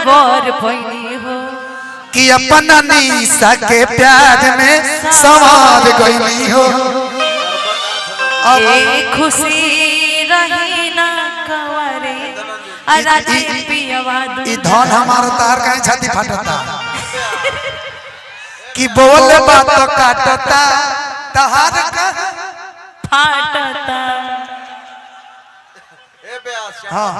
बर भइनी हो कि अपना निशा के प्यार में संवार गई हो। खुशी रही ना कवरे ई धन हमारा तार कहीं छाती फाटता कि बोले बात काटता तहार का फाटता। हाँ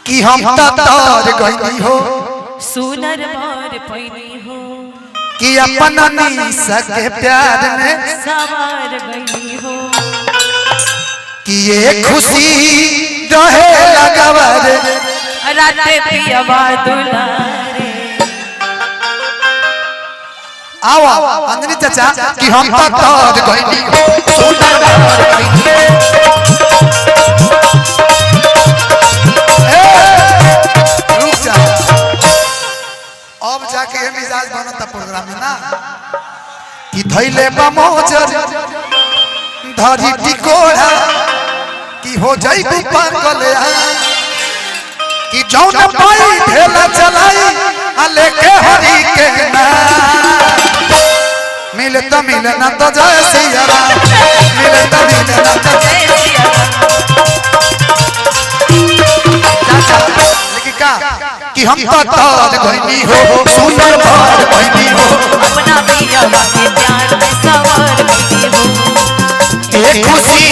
कि हम तार गई हो सुनर बर भइनी हो कि अपना निशा के प्यार में सवार गई हो कि ये खुशी रहे लगवर राते पियवा दुलारे। आओ अंजनी चाचा कि हम तार गई हो सुनर बर भइनी हो। अब जाके ये मिजाज बनता प्रोग्राम में ना कि धैले बमोजर धरी टिकोड़ा कि हो जाइबू पागल कि जौन पाई ढेला चलाई आ लेके हरी के ना मिले तो मिले ना तो जय सिया राम मिले तो मिले ना तो जय सिया राम। लेकिन का कि हम तार गई हो सुनर बर भइनी हो अपना पियवा के प्यार में सवार गई हो। एक खुशी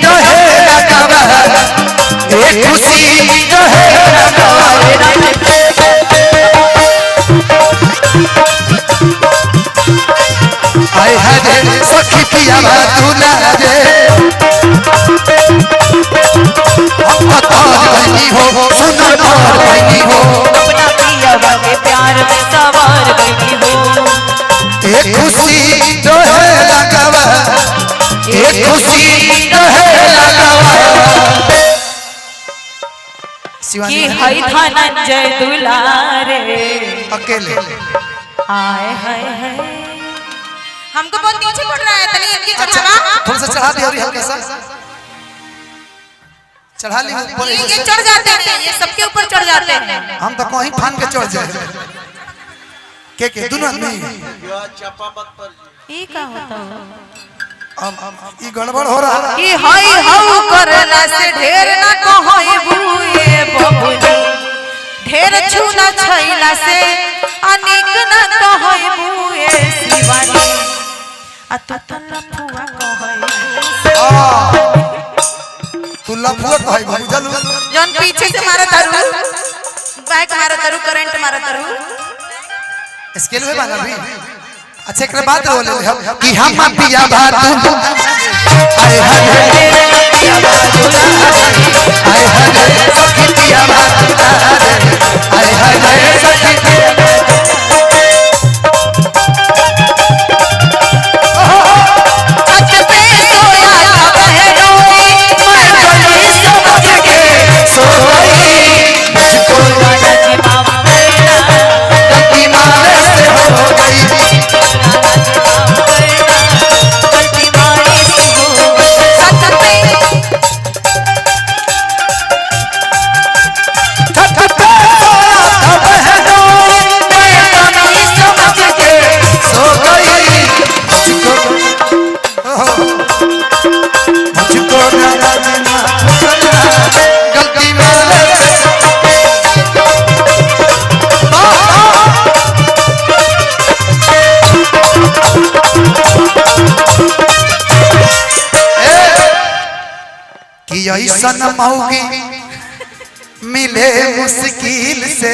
रहे लगवर एक खुशी रहे लगवर आए हरे सखी पिया दुलारे हम तार गई हो सुनर बर भइनी हो अपना पियवा के प्यार में सवार गई हो। एक खुशी रहे लगवर एक खुशी रहे लगवर कि हई धनंजय दुलारे अकेले आए हाय हाय। हमको बहुत नीचे पड़ रहा है, तनी इनकी चढ़ावा। थोड़ा सा चढ़ा दिया और हल्का सा चढ़ा ली ऊपर। ये चढ़ जाते हैं, ये सबके ऊपर चढ़ जाते हैं। हम तो कहीं फान के चढ़ जाए के दोनों आदमी ये का होता हो ये गड़बड़ हो रहा है कि हई हऊ करला से ढेर ना कहई बुए बबुनी ढेर छूना छैला से अनिक ना कहई बुए शिवानी आ तू तो लफुआ कहई तू लफुआ कहई बुझल जौन पीछे से मारा तारू बाइक मारा तारू करंट मारा तारू स्केल में बाना भी। अच्छा एक बात बोले हम कि हम पिया बात आए हरे पिया बात आए हरे सखी पिया बात आए हरे सखी ऐसन मौगी मिले मुश्किल से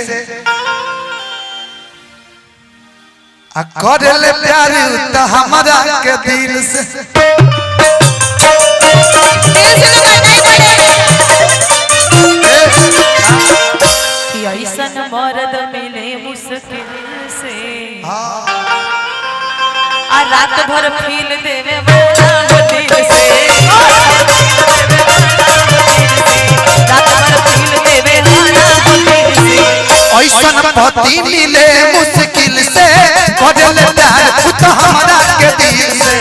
आ कर ले प्यार तो हमारा के दिल से ऐसन मर्द मिले मुश्किल से आ रात भर फील देवे वाला दिल से ऐसन पति मिले मुश्किल से कर ले प्यार तो हमारा के दिल से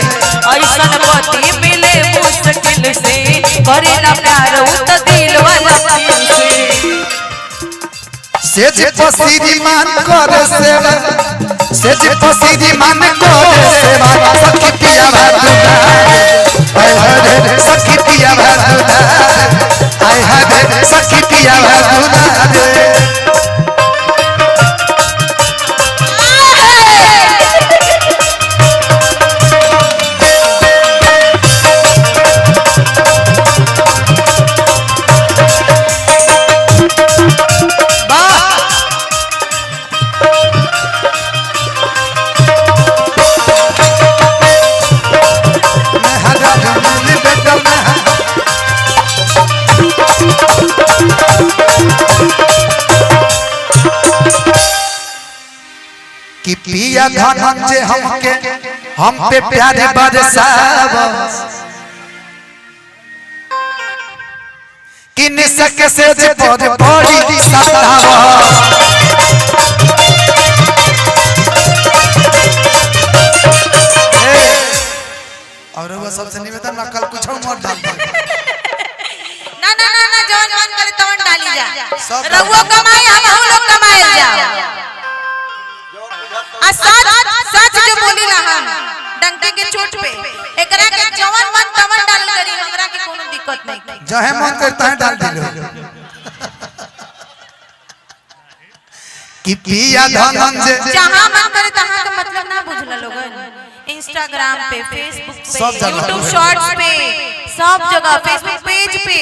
ऐसन पति मिले मुश्किल से करे ना प्यार तो दिल वाला से सेज पसीरी मान कर सेवा सेज पसीरी मान कर सेवा सखी पिया भादुदा आय हरे सखी पिया भादुदा आय हरे सखी पिया भादुदा कि पिया धनंजय हमके हम पे प्यारे बरसावस कि निसक से जे पर बड़ी सतावस और वो सबसे निवेदन ना कल कुछ मत डाल दे ना ना ना ना जवन मन करे तवन डाली जा सब रहुआ कमाए हम लोग कमाए जा आ सच सच जो बोली ना हम डंके के चोट पे एकरा के जवन मन तवन डाल करी हमरा के कोनो दिक्कत नहीं जहे मन करता है डाल दिलो कि पिया धनंजय जहां मन करे तहां का मतलब ना बुझला लोगन इंस्टाग्राम पे फेसबुक पे सब जगह यूट्यूब शॉर्ट्स पे सब जगह फेसबुक पेज पे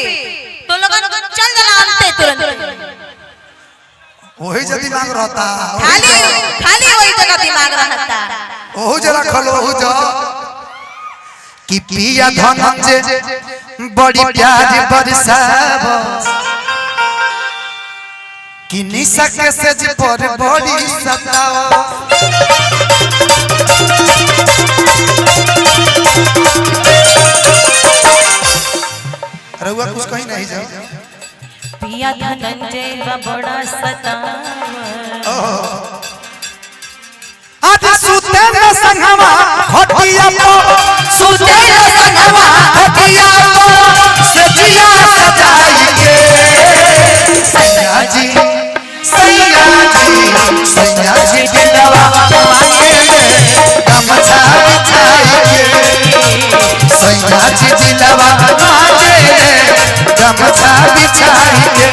तो लोगन चल जला आनते तुरंत वही जो दिमाग रहता खाली खाली वही जगह दिमाग रहता ओहू जरा खलो ओहू जो कि पिया धनंजय बड़ी प्यार बरसावस कि निशा के सेज पर बड़ी सतावस रहुआ कुछ कहीं नहीं जाओ पिया धनंजय बड़ा सतावा आज सुते न संगवा हटिया पो सुते न संगवा हटिया पो सजिया सजाइए सैया जी दिलवा मांगे गमछा बिछाइए सैया जी दिलवा मांगे गमछा बिछाइए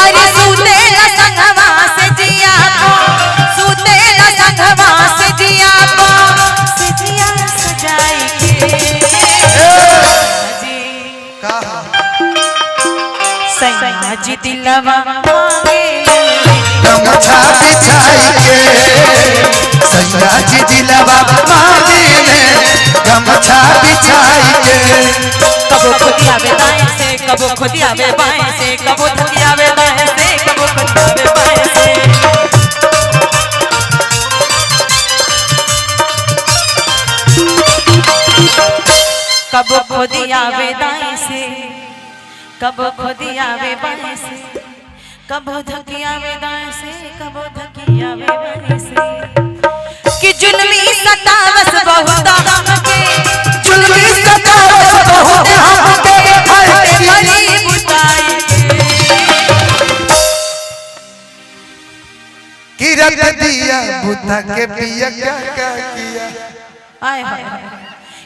अरे सुते न संगवा से जिया को सुते न संगवा से जिया को सजिया सजाई के का सैया जी दिलवा मांगे गमछा बिछाइए सैया जी दिलवा मांगे गमछा बिछाइए कबो खुदी आवे दाएं से कबो खुदी आवे बाएं से कबो थकी आवे दाएं से कबो खुदी आवे बाएं से कबो खुदी आवे दाएं से कबो खुदी आवे बाएं से कबो थकी आवे दाएं से कबो थकी आवे बाएं से कि जुल्मी सतावस बहुत हमके जुल्मी सतावस बहुत हमके हरी बुताई कि रख दिया बुता के पिया क्या क्या किया आए हाय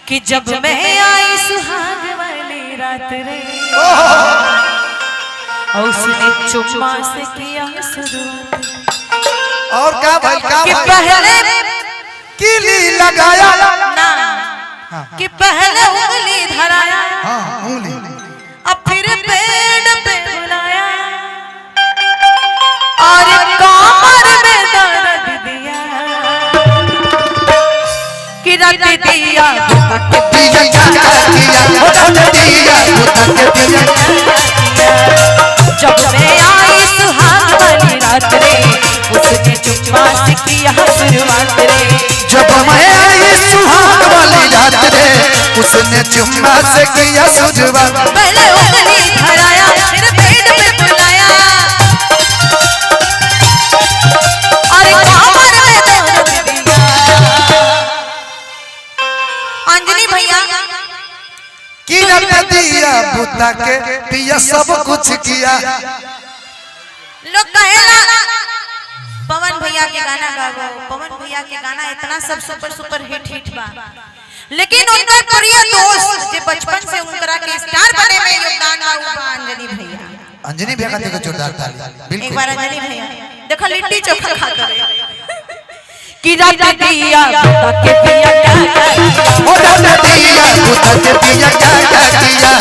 कि जब मैं आई सुहाग वाली रात रे और उसने चुम्मा से किया शुरुआत और क्या भाई कि पहले किली लगाया ना कि पहले उंगली धराया हाँ उंगली अब फिर पेड़ पे बुलाया और कमर में दर्द दिया कि रख दिया पिया क्या किया रख दिया बुता के पिया जब मैं आई सुहाग वाली रात रे उसने चुम्मा से किया शुरुआत रे जब मैं आई सुहाग वाली रात रे उसने चुम्मा से किया शुरुआत पहले उंगली धराया फिर पेट पे बुलाया और कमर में दर्द दिया अंजनी भैया कि रख दिया बुता के पिया सब कुछ किया लोग कहेला पवन भैया के गाना गावो, पवन भैया के गाना इतना सब सुपर हिट बा, लेकिन उनका प्रिय दोस्त जो बचपन से उनकरा के स्टार बने में योगदान बा उ बा अंजनी भैया। अंजनी भैया का देखो जोरदार ताली बिल्कुल। एक बार अंजनी भैया देखो लिट्टी चोखा खाता रहे कि रात दिया के पिया क्या ओ रात दिया के पिया क्या किया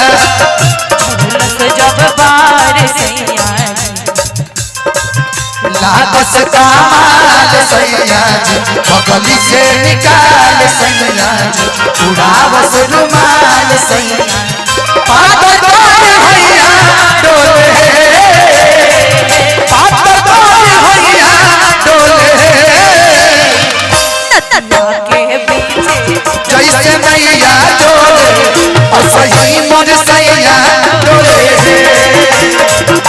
झुलस जब बार सैया लागस कमाल सैया जी बगली से निकाल सैया जी उड़ावस रुमाल सैया पागल भैया डोले पागल भैया डोले के पीछे जैसे मैया डोले और सही मन सैया डोले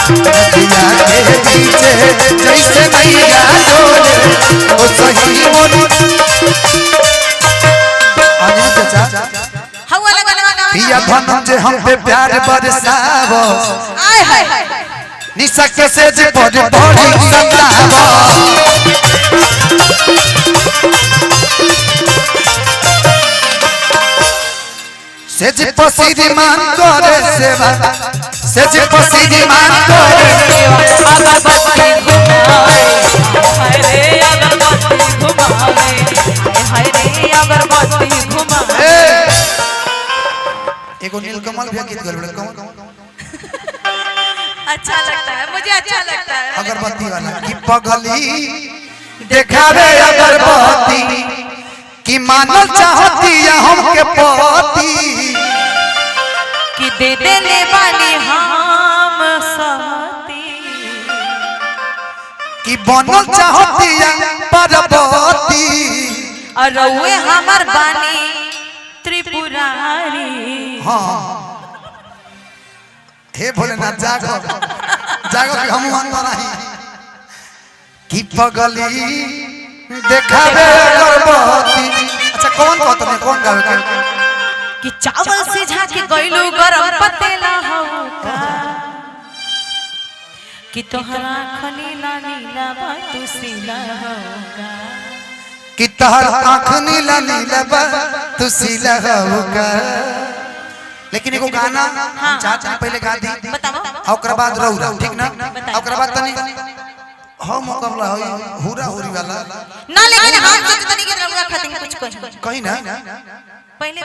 नदिया के पीछे जैसे मैया डोले और सही मन। आनंद चाचा हवा लगा पिया धन जे हम पे प्यार बरसावो आय हाय निशा के से जे बड़ी बड़ी सतावो से जे पसीदी मान करे सेवा से जे पसीदी मान करे अगरबत्ती घुमाए हाय रे अगरबत्ती घुमाए हाय रे अगरबत्ती घुमाए। एगो नीलकमल भी गीत गलबड़े कौन अच्छा लगता है, मुझे अच्छा लगता है। अगरबत्ती वाला कि पगली देखावे अगरबत्ती कि मानल चाहती या हमके पति कि दे दे ले वाली हम सहती कि बनल चाहती या परबती और रउए हमर बानी त्रिपुरारी। हाँ हे भोलेनाथ जागो जागो कि हम अंदर नहीं कि पगली देखावे अगरबत्ती। अच्छा कौन कहत है कौन गावे के कि चावल से झाके गइलू गरम पतेला होगा कि तोहरा खनीला नीला बातू सीला होगा कि तहर आँख नीला नीला बा तू सीला होगा। लेकिन एगो गाना हम चाचा पहले गा दी बताओ ओकरा बाद रौरा ठीक ना ओकरा बाद तनी हम मुकाबला होई हुरा हुरी वाला ना, लेकिन हम सोचते नहीं कि रउआ खातिर कुछ कहीं ना पहले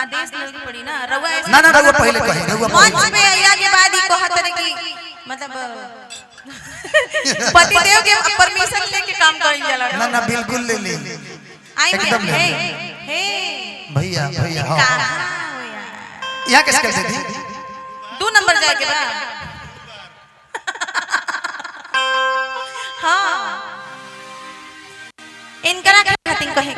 आदेश लेनी पड़ी ना रउआ ऐसे ना ना रउआ पहले कही रउआ मंच पहले पे आइला के बाद ही कहत रहे कि मतलब पतिदेव के परमिशन लेके काम कइल जाला। ना ना बिल्कुल ले ले आई एकदम ले हे ले। हे भैया भैया हाँ कहाँ हो यार? यहाँ किसके से थी 2 नंबर जाए के बाद हाँ इनकरा खातिर कहे